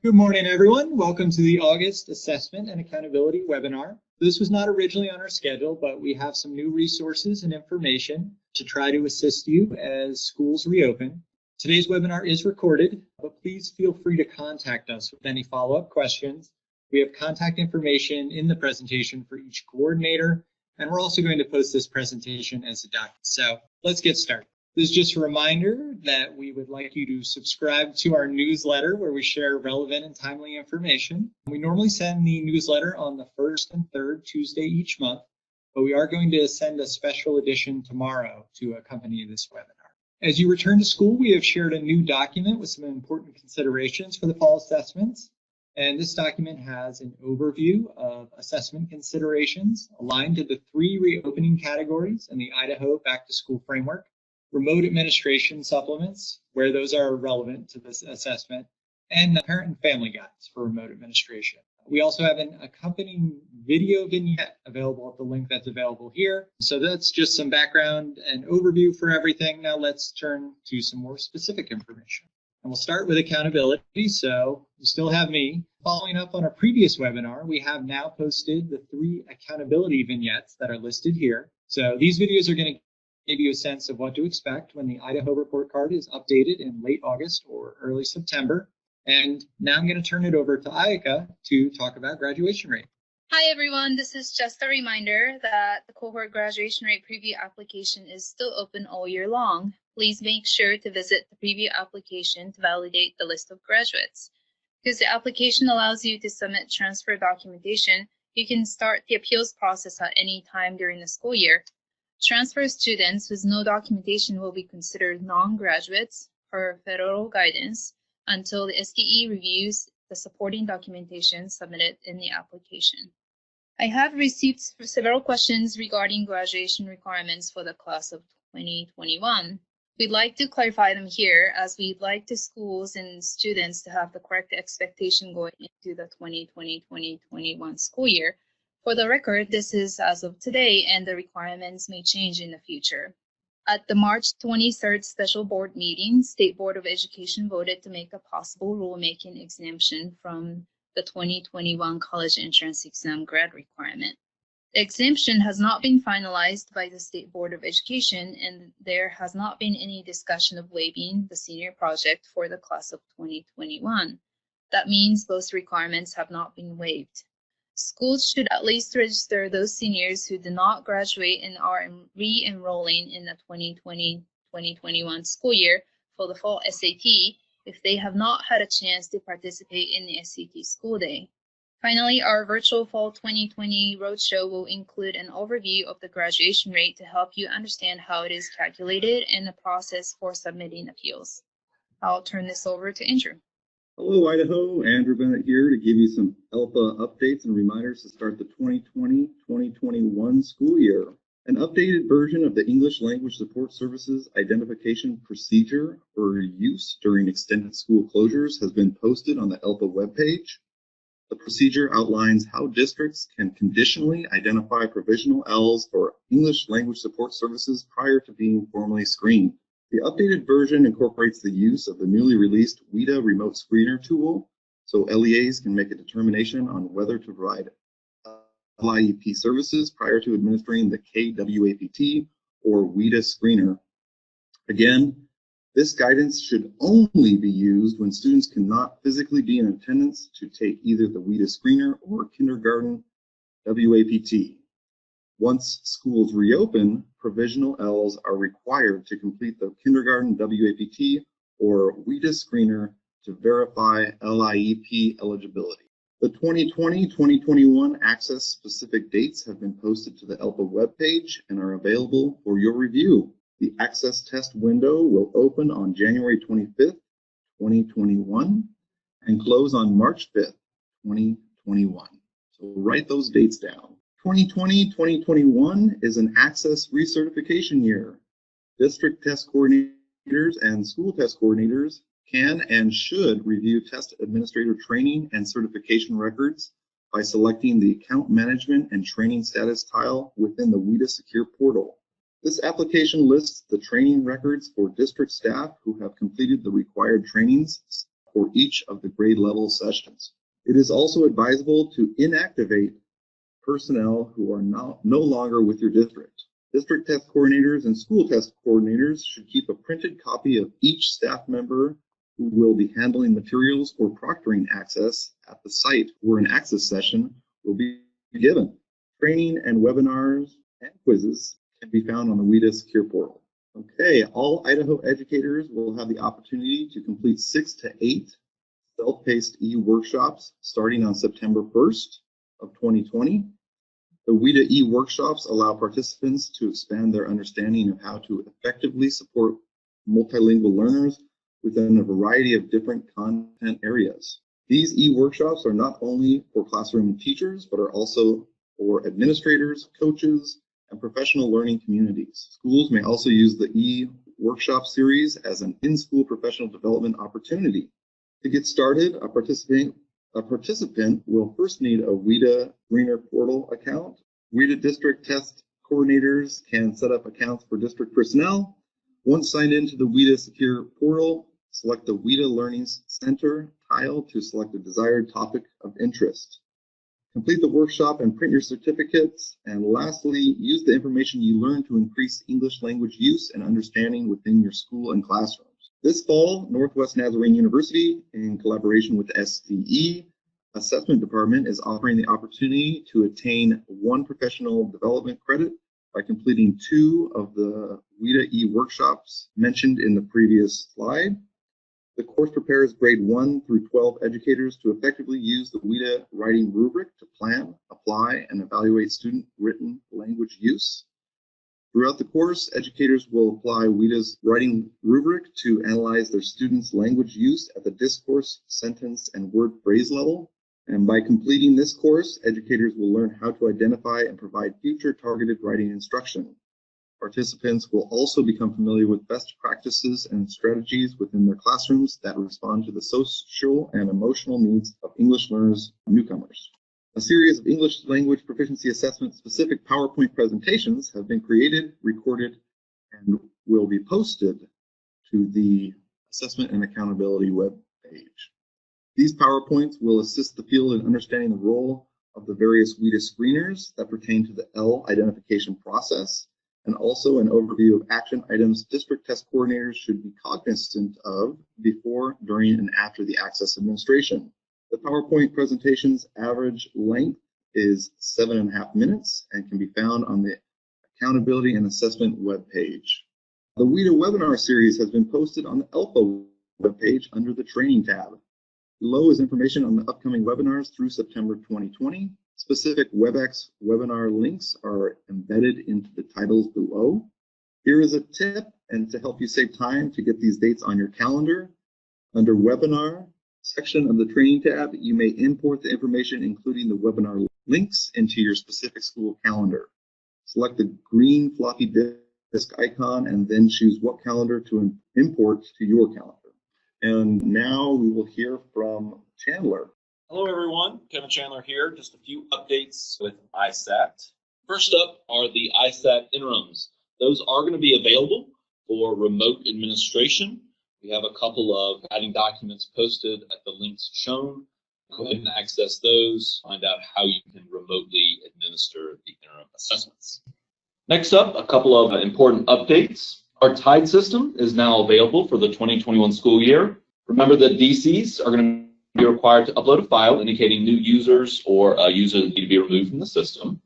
Good morning, everyone. Welcome to the August Assessment and Accountability webinar. This was not originally on our schedule, but we have some new resources and information to try to assist you as schools reopen. Today's webinar is recorded, but please feel free to contact us with any follow-up questions. We have contact information in the presentation for each coordinator, and we're also going to post this presentation as a document. So let's get started. This is just a reminder that we would like you to subscribe to our newsletter where we share relevant and timely information. We normally send the newsletter on the first and third Tuesday each month, but we are going to send a special edition tomorrow to accompany this webinar. As you return to school, we have shared a new document with some important considerations for the fall assessments. And this document has an overview of assessment considerations aligned to the 3 reopening categories in the Idaho Back to School Framework. Remote administration supplements, where those are relevant to this assessment, and parent and family guides for remote administration. We also have an accompanying video vignette available at the link that's available here. So that's just some background and overview for everything. Now let's turn to some more specific information. And we'll start with accountability. So you still have me. Following up on our previous webinar, we have now posted the 3 accountability vignettes that are listed here. So these videos are going to give you a sense of what to expect when the Idaho report card is updated in late August or early September. And now I'm going to turn it over to Ayaka to talk about graduation rate. Hi everyone, this is just a reminder that the cohort graduation rate preview application is still open all year long. Please make sure to visit the preview application to validate the list of graduates. Because the application allows you to submit transfer documentation, you can start the appeals process at any time during the school year. Transfer students with no documentation will be considered non-graduates per federal guidance until the SDE reviews the supporting documentation submitted in the application. I have received several questions regarding graduation requirements for the class of 2021. We'd like to clarify them here as we'd like the schools and students to have the correct expectation going into the 2020-2021 school year. For the record, this is as of today, and the requirements may change in the future. At the March 23rd special board meeting, State Board of Education voted to make a possible rulemaking exemption from the 2021 college entrance exam grad requirement. The exemption has not been finalized by the State Board of Education, and there has not been any discussion of waiving the senior project for the class of 2021. That means both requirements have not been waived. Schools should at least register those seniors who did not graduate and are re-enrolling in the 2020-2021 school year for the fall SAT if they have not had a chance to participate in the SAT school day. Finally, our virtual fall 2020 Roadshow will include an overview of the graduation rate to help you understand how it is calculated and the process for submitting appeals. I'll turn this over to Andrew. Hello, Idaho. Andrew Bennett here to give you some ELPA updates and reminders to start the 2020-2021 school year. An updated version of the English Language Support Services Identification Procedure for use during extended school closures has been posted on the ELPA webpage. The procedure outlines how districts can conditionally identify provisional Ls for English Language Support Services prior to being formally screened. The updated version incorporates the use of the newly released WIDA remote screener tool, so LEAs can make a determination on whether to provide LIEP services prior to administering the KWAPT or WIDA screener. Again, this guidance should only be used when students cannot physically be in attendance to take either the WIDA screener or kindergarten WAPT. Once schools reopen, provisional Ls are required to complete the kindergarten WAPT or WIDA screener to verify LIEP eligibility. The 2020-2021 access-specific dates have been posted to the ELPA webpage and are available for your review. The access test window will open on January 25th, 2021 and close on March 5th, 2021. So write those dates down. 2020-2021 is an access recertification year. District test coordinators and school test coordinators can and should review test administrator training and certification records by selecting the Account Management and Training Status tile within the WIDA Secure portal. This application lists the training records for district staff who have completed the required trainings for each of the grade level sessions. It is also advisable to inactivate personnel who are no longer with your district. District test coordinators and school test coordinators should keep a printed copy of each staff member who will be handling materials or proctoring access at the site where an access session will be given. Training and webinars and quizzes can be found on the WIDA Secure Portal. Okay, all Idaho educators will have the opportunity to complete 6 to 8 self-paced e-workshops starting on September 1st of 2020. The WIDA e-workshops allow participants to expand their understanding of how to effectively support multilingual learners within a variety of different content areas. These e-workshops are not only for classroom teachers, but are also for administrators, coaches, and professional learning communities. Schools may also use the e-workshop series as an in-school professional development opportunity. To get started, a participant will first need a WIDA Greener Portal account. WIDA district test coordinators can set up accounts for district personnel. Once signed into the WIDA Secure Portal, select the WIDA Learning Center tile to select a desired topic of interest. Complete the workshop and print your certificates. And lastly, use the information you learn to increase English language use and understanding within your school and classrooms. This fall, Northwest Nazarene University, in collaboration with the SCE Assessment Department, is offering the opportunity to attain 1 professional development credit by completing 2 of the WIDA e-workshops mentioned in the previous slide. The course prepares grade 1 through 12 educators to effectively use the WIDA writing rubric to plan, apply, and evaluate student written language use. Throughout the course, educators will apply WIDA's writing rubric to analyze their students' language use at the discourse, sentence, and word phrase level. And by completing this course, educators will learn how to identify and provide future targeted writing instruction. Participants will also become familiar with best practices and strategies within their classrooms that respond to the social and emotional needs of English learners and newcomers. A series of English language proficiency assessment specific PowerPoint presentations have been created, recorded, and will be posted to the Assessment and Accountability web page. These PowerPoints will assist the field in understanding the role of the various WIDA screeners that pertain to the L identification process, and also an overview of action items district test coordinators should be cognizant of before, during, and after the access administration. The PowerPoint presentation's average length is 7.5 minutes and can be found on the Accountability and Assessment webpage. The WIDA webinar series has been posted on the ELPA webpage under the Training tab. Below is information on the upcoming webinars through September 2020. Specific WebEx webinar links are embedded into the titles below. Here is a tip, and to help you save time to get these dates on your calendar, under Webinar section of the Training tab, you may import the information, including the webinar links, into your specific school calendar. Select the green floppy disk icon and then choose what calendar to import to your calendar. And now we will hear from Chandler. Hello everyone, Kevin Chandler here. Just a few updates with ISAT. First up are the ISAT Interims. Those are going to be available for remote administration. We have a couple of guiding documents posted at the links shown. Go ahead and access those, find out how you can remotely administer the interim assessments. Next up, a couple of important updates. Our TIDE system is now available for the 2021 school year. Remember that DCs are going to be required to upload a file indicating new users or a user that need to be removed from the system.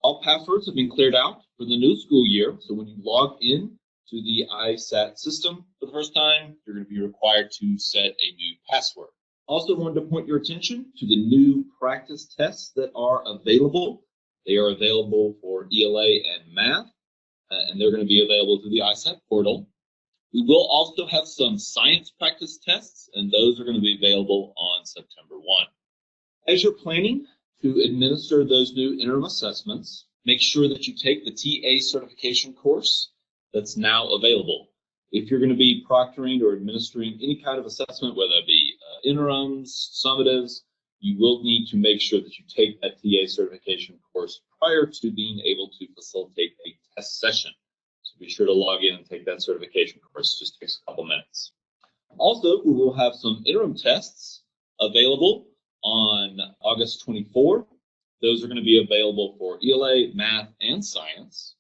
All passwords have been cleared out for the new school year, so when you log in to the ISAT system for the first time, you're going to be required to set a new password. Also wanted to point your attention to the new practice tests that are available. They are available for ELA and math, and they're going to be available through the ISAT portal. We will also have some science practice tests, and those are going to be available on September 1. As you're planning to administer those new interim assessments, make sure that you take the TA certification course that's now available. If you're going to be proctoring or administering any kind of assessment, whether it be interims, summatives, you will need to make sure that you take that TA certification course prior to being able to facilitate a test session. So be sure to log in and take that certification course. It just takes a couple minutes. Also, we will have some interim tests available on August 24th. Those are going to be available for ELA, math, and science.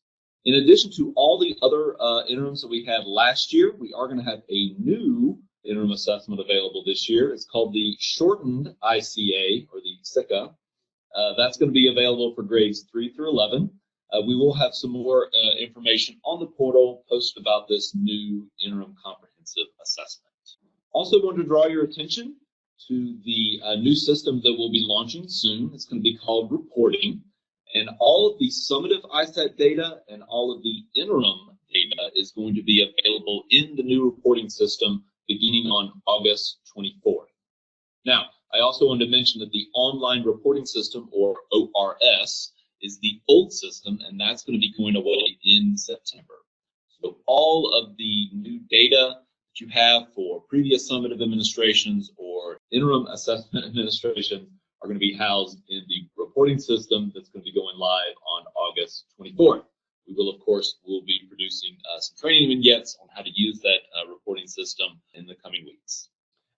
In addition to all the other interims that we had last year, we are going to have a new interim assessment available this year. It's called the shortened ICA, or the SICA. That's going to be available for grades 3 through 11. We will have some more information on the portal posted about this new interim comprehensive assessment. Also want to draw your attention to the new system that we'll be launching soon. It's going to be called reporting. And all of the summative ISAT data and all of the interim data is going to be available in the new reporting system beginning on August 24th. Now, I also wanted to mention that the online reporting system, or ORS, is the old system, and that's going to be going away in September. So all of the new data that you have for previous summative administrations or interim assessment administration are going to be housed in the reporting system that's going to be going live on August 24th. We will, of course, be producing some training vignettes on how to use that reporting system in the coming weeks.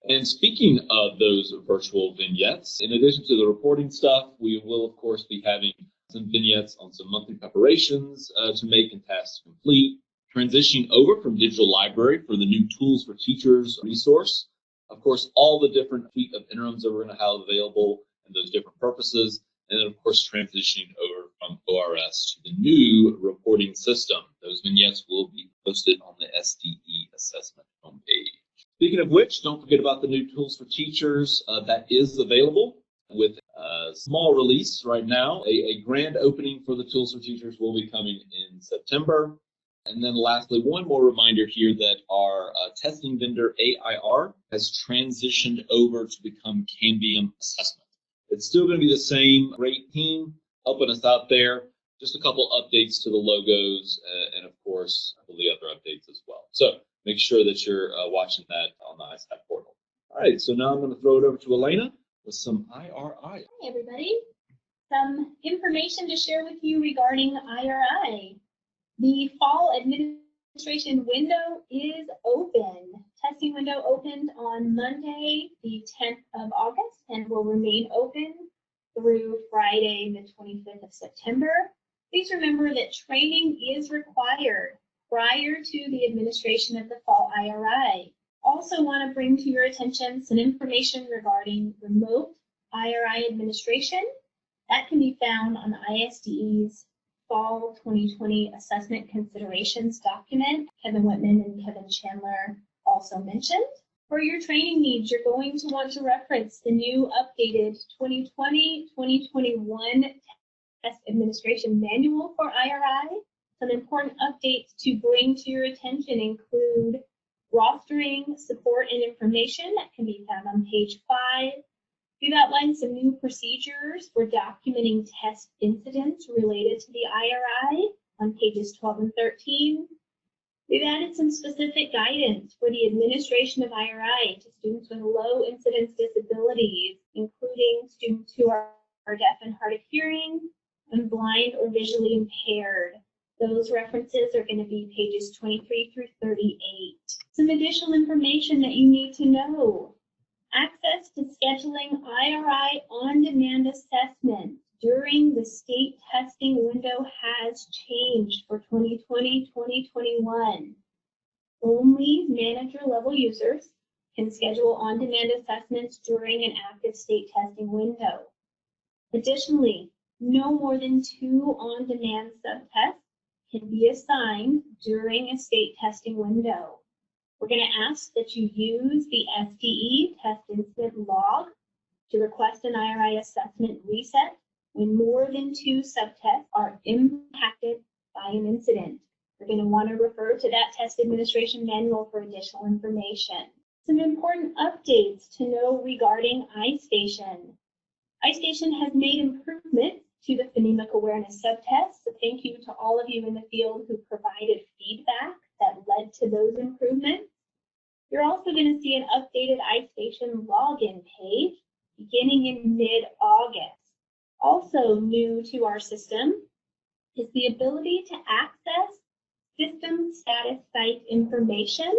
And speaking of those virtual vignettes, in addition to the reporting stuff, we will, of course, be having some vignettes on some monthly preparations to make and tasks to complete, transitioning over from digital library for the new Tools for Teachers resource. Of course, all the different suite of interims that we're going to have available and those different purposes, and then, of course, transitioning over from ORS to the new reporting system. Those vignettes will be posted on the SDE assessment homepage. Speaking of which, don't forget about the new Tools for Teachers that is available with a small release right now. A grand opening for the Tools for Teachers will be coming in September. And then lastly, one more reminder here that our testing vendor AIR has transitioned over to become Cambium Assessment. It's still going to be the same great team helping us out there. Just a couple updates to the logos and, of course, the other updates as well. So make sure that you're watching that on the ISAT portal. All right, so now I'm going to throw it over to Elena with some IRI. Hi, everybody. Some information to share with you regarding IRI. The fall administration window is open. Testing window opened on Monday, the 10th of August, and will remain open through Friday, the 25th of September. Please remember that training is required prior to the administration of the fall IRI. Also want to bring to your attention some information regarding remote IRI administration. That can be found on the ISDE's Fall 2020 Assessment Considerations document. Kevin Whitman and Kevin Chandler also mentioned. For your training needs, you're going to want to reference the new updated 2020-2021 Test Administration Manual for IRI. Some important updates to bring to your attention include rostering, support, and information that can be found on page 5. We've outlined some new procedures for documenting test incidents related to the IRI on pages 12 and 13. We've added some specific guidance for the administration of IRI to students with low incidence disabilities, including students who are deaf and hard of hearing and blind or visually impaired. Those references are going to be pages 23 through 38. Some additional information that you need to know. Access to scheduling IRI on-demand assessment during the state testing window has changed for 2020-2021. Only manager-level users can schedule on-demand assessments during an active state testing window. Additionally, no more than 2 on-demand subtests can be assigned during a state testing window. We're going to ask that you use the SDE test incident log to request an IRI assessment reset when more than 2 subtests are impacted by an incident. You're going to want to refer to that test administration manual for additional information. Some important updates to know regarding iStation. iStation has made improvements to the phonemic awareness subtest, so thank you to all of you in the field who provided feedback that led to those improvements. You're also going to see an updated iStation login page beginning in mid-August. Also new to our system is the ability to access system status site information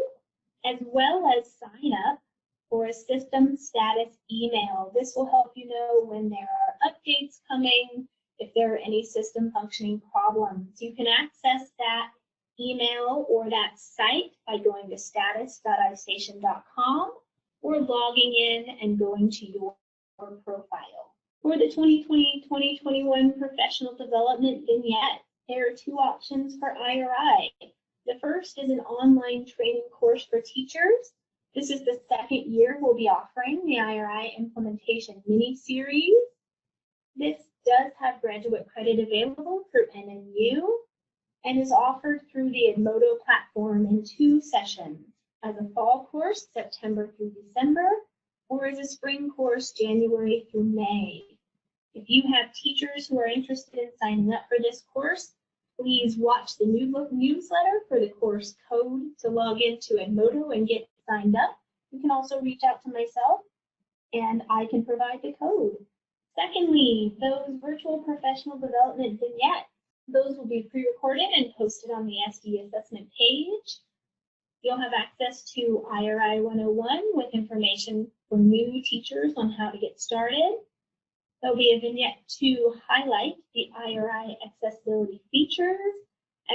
as well as sign up for a system status email. This will help you know when there are updates coming, if there are any system functioning problems. You can access that email or that site by going to status.istation.com or logging in and going to your profile. For the 2020-2021 professional development vignette, there are 2 options for IRI. The first is an online training course for teachers. This is the 2nd year we'll be offering the IRI implementation mini-series. This does have graduate credit available through NMU and is offered through the Edmodo platform in 2 sessions, as a fall course, September through December, or as a spring course, January through May. If you have teachers who are interested in signing up for this course, please watch the newsletter for the course code to log into Edmodo and get signed up. You can also reach out to myself and I can provide the code. Secondly, those virtual professional development vignettes, those will be pre-recorded and posted on the SD assessment page. You'll have access to IRI 101 with information for new teachers on how to get started. There'll be a vignette to highlight the IRI accessibility features,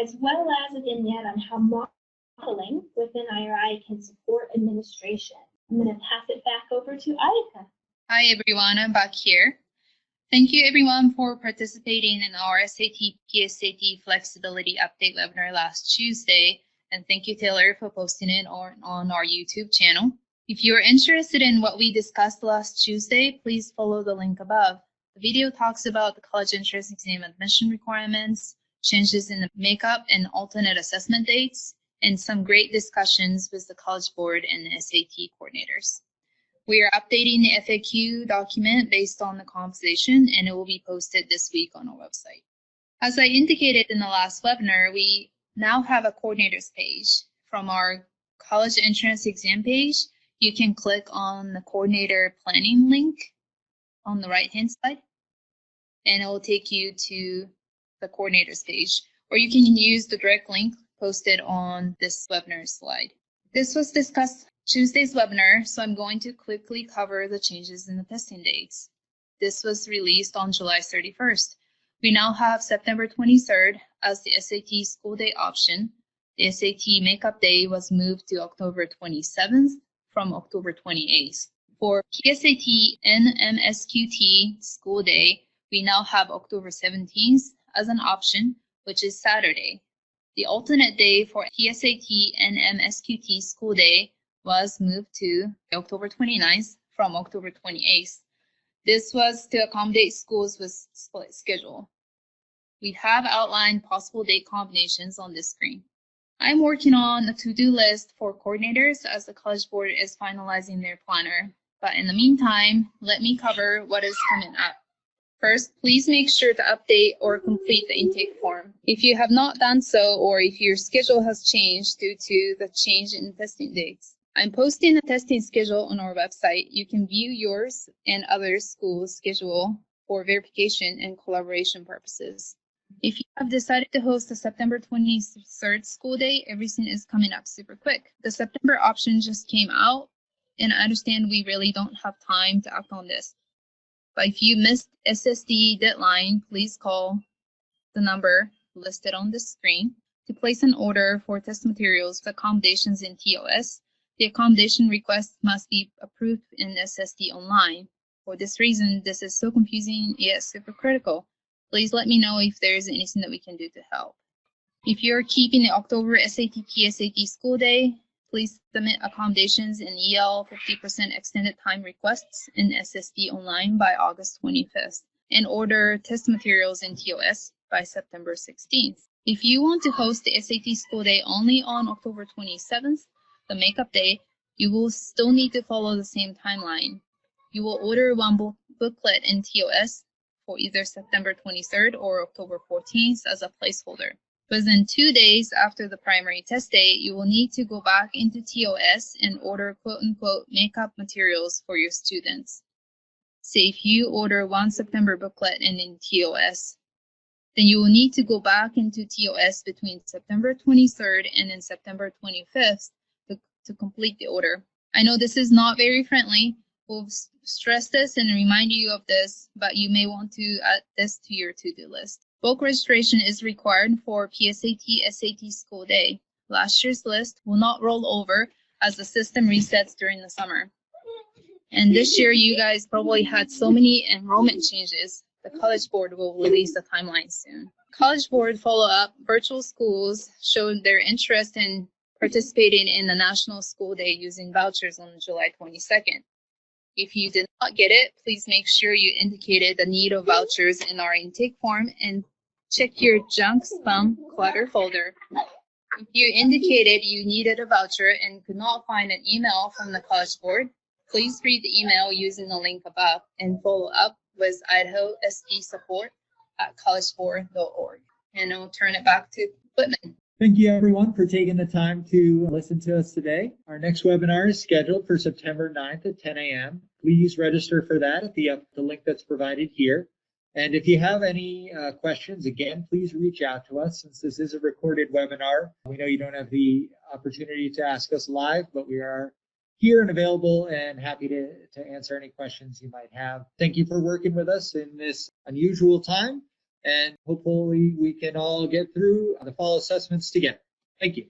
as well as a vignette on how modeling within IRI can support administration. I'm going to pass it back over to Ayaka. Hi everyone, I'm back here. Thank you everyone for participating in our SAT PSAT flexibility update webinar last Tuesday, and thank you Taylor for posting it on our YouTube channel. If you're interested in what we discussed last Tuesday, please follow the link above. The video talks about the college entrance exam admission requirements, changes in the makeup and alternate assessment dates, and some great discussions with the College Board and the SAT coordinators. We are updating the FAQ document based on the conversation, and it will be posted this week on our website. As I indicated in the last webinar, we now have a coordinators page. From our college entrance exam page, you can click on the coordinator planning link on the right-hand side, and it will take you to the coordinators page, or you can use the direct link posted on this webinar slide. This was discussed Tuesday's webinar, so I'm going to quickly cover the changes in the testing dates. This was released on July 31st. We now have September 23rd as the SAT school day option. The SAT makeup day was moved to October 27th from October 28th. For PSAT NMSQT school day, we now have October 17th as an option, which is Saturday. The alternate day for PSAT NMSQT school day was moved to October 29th from October 28th. This was to accommodate schools with split schedule. We have outlined possible date combinations on this screen. I'm working on a to-do list for coordinators as the College Board is finalizing their planner. But in the meantime, let me cover what is coming up. First, please make sure to update or complete the intake form. If you have not done so, or if your schedule has changed due to the change in testing dates, I'm posting a testing schedule on our website. You can view yours and other schools' schedule for verification and collaboration purposes. If you have decided to host the September 23rd school day, everything is coming up super quick. The September option just came out, and I understand we really don't have time to act on this. But if you missed SSD deadline, please call the number listed on the screen to place an order for test materials with accommodations in TOS. The accommodation request must be approved in SSD online. For this reason, this is so confusing yet super critical. Please let me know if there is anything that we can do to help. If you're keeping the October SAT PSAT school day, please submit accommodations in EL 50% extended time requests in SSD online by August 25th and order test materials in TOS by September 16th. If you want to host the SAT school day only on October 27th, the makeup day, you will still need to follow the same timeline. You will order one booklet in TOS for either September 23rd or October 14th as a placeholder. Within 2 days after the primary test date, you will need to go back into TOS and order quote-unquote makeup materials for your students. Say if you order one September booklet and in TOS, then you will need to go back into TOS between September 23rd and then September 25th to to complete the order. I know this is not very friendly. We'll stress this and remind you of this, but you may want to add this to your to-do list. Bulk registration is required for PSAT, SAT school day. Last year's list will not roll over as the system resets during the summer. And this year, you guys probably had so many enrollment changes. The College Board will release the timeline soon. College Board follow-up, virtual schools showed their interest in participating in the National School Day using vouchers on July 22nd. If you did not get it, please make sure you indicated the need of vouchers in our intake form and check your junk, spam, clutter folder. If you indicated you needed a voucher and could not find an email from the College Board, please read the email using the link above and follow up with Idaho SE support at collegeboard.org. And I'll turn it back to Whitman. Thank you, everyone, for taking the time to listen to us today. Our next webinar is scheduled for September 9th at 10 a.m. Please register for that at the link that's provided here. And if you have any questions, again, please reach out to us. Since this is a recorded webinar, we know you don't have the opportunity to ask us live, but we are here and available and happy to answer any questions you might have. Thank you for working with us in this unusual time, and hopefully we can all get through the fall assessments together. Thank you.